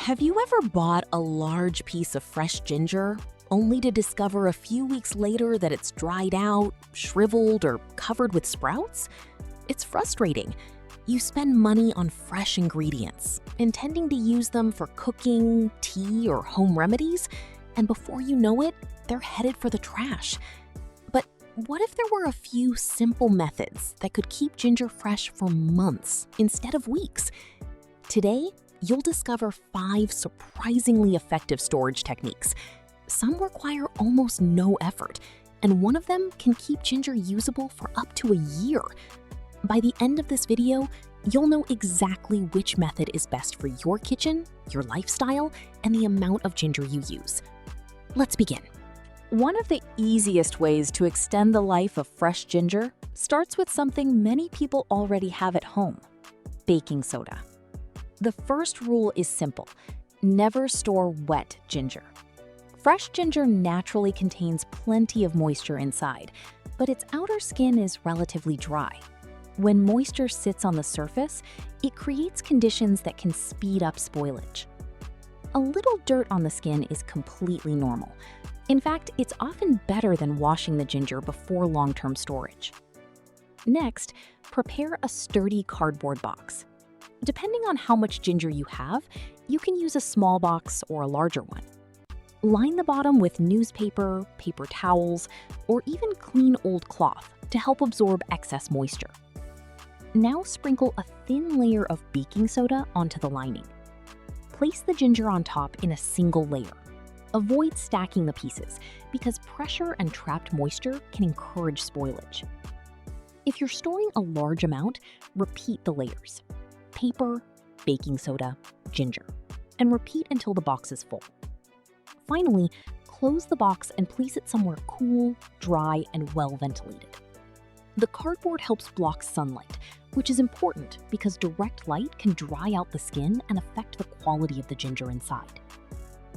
Have you ever bought a large piece of fresh ginger only to discover a few weeks later that it's dried out, shriveled, or covered with sprouts? It's frustrating. You spend money on fresh ingredients, intending to use them for cooking, tea, or home remedies, and before you know it, they're headed for the trash. But what if there were a few simple methods that could keep ginger fresh for months instead of weeks? Today, you'll discover 5 surprisingly effective storage techniques. Some require almost no effort, and one of them can keep ginger usable for up to a year. By the end of this video, you'll know exactly which method is best for your kitchen, your lifestyle, and the amount of ginger you use. Let's begin. One of the easiest ways to extend the life of fresh ginger starts with something many people already have at home: baking soda. The first rule is simple: never store wet ginger. Fresh ginger naturally contains plenty of moisture inside, but its outer skin is relatively dry. When moisture sits on the surface, it creates conditions that can speed up spoilage. A little dirt on the skin is completely normal. In fact, it's often better than washing the ginger before long-term storage. Next, prepare a sturdy cardboard box. Depending on how much ginger you have, you can use a small box or a larger one. Line the bottom with newspaper, paper towels, or even clean old cloth to help absorb excess moisture. Now sprinkle a thin layer of baking soda onto the lining. Place the ginger on top in a single layer. Avoid stacking the pieces because pressure and trapped moisture can encourage spoilage. If you're storing a large amount, repeat the layers: paper, baking soda, ginger, and repeat until the box is full. Finally, close the box and place it somewhere cool, dry, and well ventilated. The cardboard helps block sunlight, which is important because direct light can dry out the skin and affect the quality of the ginger inside.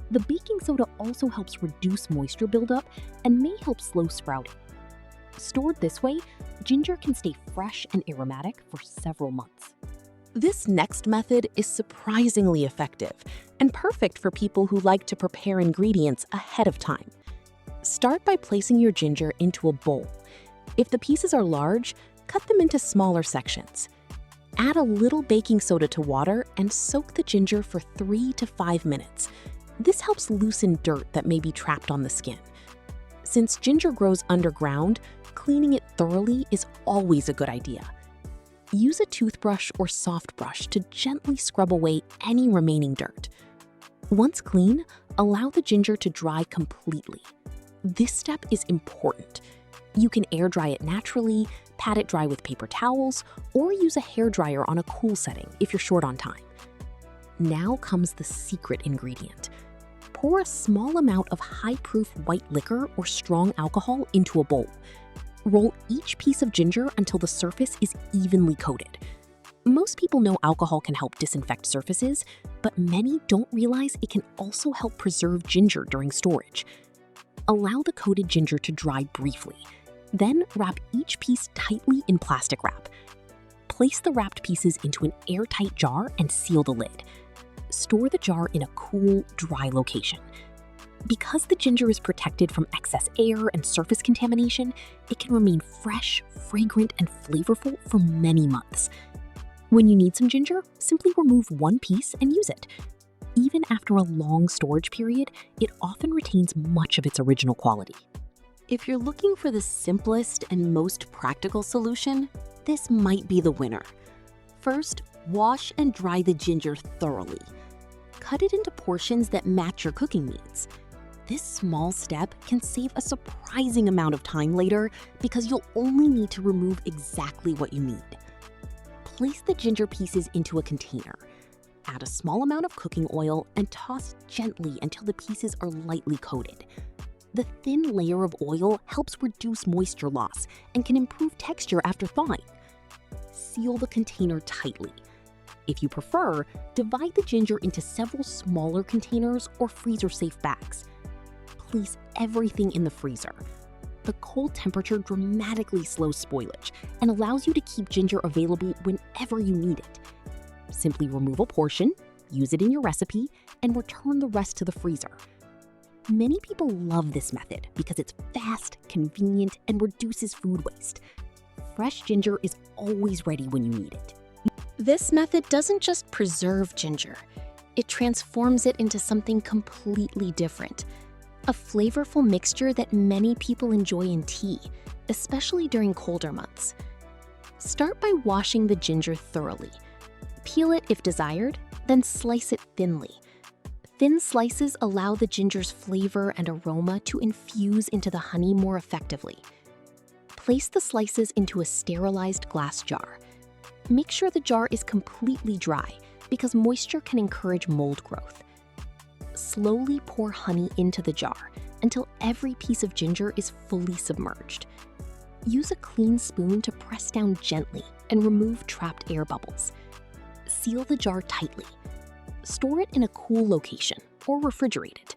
The baking soda also helps reduce moisture buildup and may help slow sprouting. Stored this way, ginger can stay fresh and aromatic for several months. This next method is surprisingly effective and perfect for people who like to prepare ingredients ahead of time. Start by placing your ginger into a bowl. If the pieces are large, cut them into smaller sections. Add a little baking soda to water and soak the ginger for 3 to 5 minutes. This helps loosen dirt that may be trapped on the skin. Since ginger grows underground, cleaning it thoroughly is always a good idea. Use a toothbrush or soft brush to gently scrub away any remaining dirt. Once clean, allow the ginger to dry completely. This step is important. You can air dry it naturally, pat it dry with paper towels, or use a hairdryer on a cool setting if you're short on time. Now comes the secret ingredient. Pour a small amount of high-proof white liquor or strong alcohol into a bowl. Roll each piece of ginger until the surface is evenly coated. Most people know alcohol can help disinfect surfaces, but many don't realize it can also help preserve ginger during storage. Allow the coated ginger to dry briefly. Then wrap each piece tightly in plastic wrap. Place the wrapped pieces into an airtight jar and seal the lid. Store the jar in a cool, dry location. Because the ginger is protected from excess air and surface contamination, it can remain fresh, fragrant, and flavorful for many months. When you need some ginger, simply remove one piece and use it. Even after a long storage period, it often retains much of its original quality. If you're looking for the simplest and most practical solution, this might be the winner. First, wash and dry the ginger thoroughly. Cut it into portions that match your cooking needs. This small step can save a surprising amount of time later because you'll only need to remove exactly what you need. Place the ginger pieces into a container. Add a small amount of cooking oil and toss gently until the pieces are lightly coated. The thin layer of oil helps reduce moisture loss and can improve texture after thawing. Seal the container tightly. If you prefer, divide the ginger into several smaller containers or freezer-safe bags. Place everything in the freezer. The cold temperature dramatically slows spoilage and allows you to keep ginger available whenever you need it. Simply remove a portion, use it in your recipe, and return the rest to the freezer. Many people love this method because it's fast, convenient, and reduces food waste. Fresh ginger is always ready when you need it. This method doesn't just preserve ginger, it transforms it into something completely different. A flavorful mixture that many people enjoy in tea, especially during colder months. Start by washing the ginger thoroughly. Peel it if desired, then slice it thinly. Thin slices allow the ginger's flavor and aroma to infuse into the honey more effectively. Place the slices into a sterilized glass jar. Make sure the jar is completely dry because moisture can encourage mold growth. Slowly pour honey into the jar until every piece of ginger is fully submerged. Use a clean spoon to press down gently and remove trapped air bubbles. Seal the jar tightly. Store it in a cool location or refrigerate it.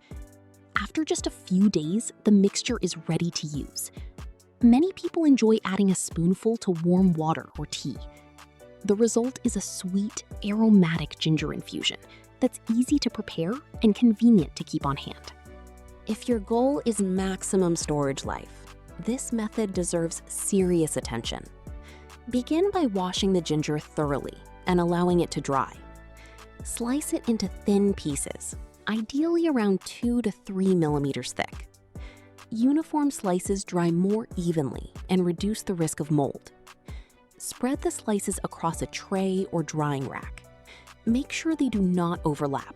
After just a few days, the mixture is ready to use. Many people enjoy adding a spoonful to warm water or tea. The result is a sweet, aromatic ginger infusion that's easy to prepare and convenient to keep on hand. If your goal is maximum storage life, this method deserves serious attention. Begin by washing the ginger thoroughly and allowing it to dry. Slice it into thin pieces, ideally around 2 to 3 millimeters thick. Uniform slices dry more evenly and reduce the risk of mold. Spread the slices across a tray or drying rack. Make sure they do not overlap.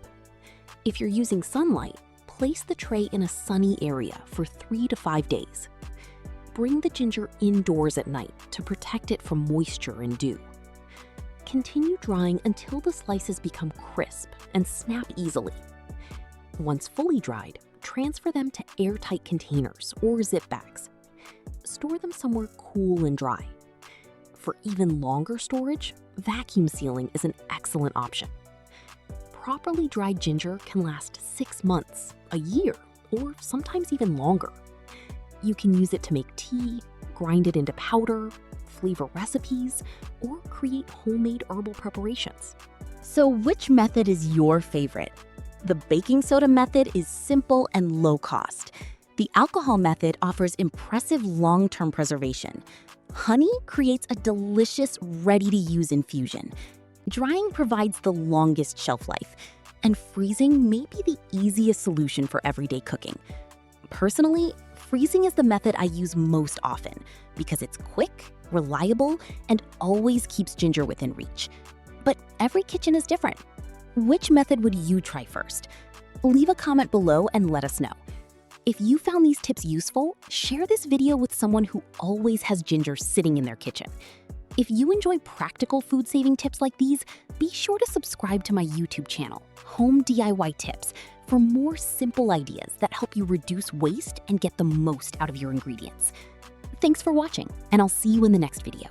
If you're using sunlight, place the tray in a sunny area for 3 to 5 days. Bring the ginger indoors at night to protect it from moisture and dew. Continue drying until the slices become crisp and snap easily. Once fully dried, transfer them to airtight containers or zip bags. Store them somewhere cool and dry. For even longer storage, vacuum sealing is an excellent option. Properly dried ginger can last 6 months, a year, or sometimes even longer. You can use it to make tea, grind it into powder, flavor recipes, or create homemade herbal preparations. So which method is your favorite? The baking soda method is simple and low cost. The alcohol method offers impressive long-term preservation. Honey creates a delicious, ready-to-use infusion. Drying provides the longest shelf life, and freezing may be the easiest solution for everyday cooking. Personally, freezing is the method I use most often because it's quick, reliable, and always keeps ginger within reach. But every kitchen is different. Which method would you try first? Leave a comment below and let us know. If you found these tips useful, share this video with someone who always has ginger sitting in their kitchen. If you enjoy practical food-saving tips like these, be sure to subscribe to my YouTube channel, Home DIY Tips, for more simple ideas that help you reduce waste and get the most out of your ingredients. Thanks for watching, and I'll see you in the next video.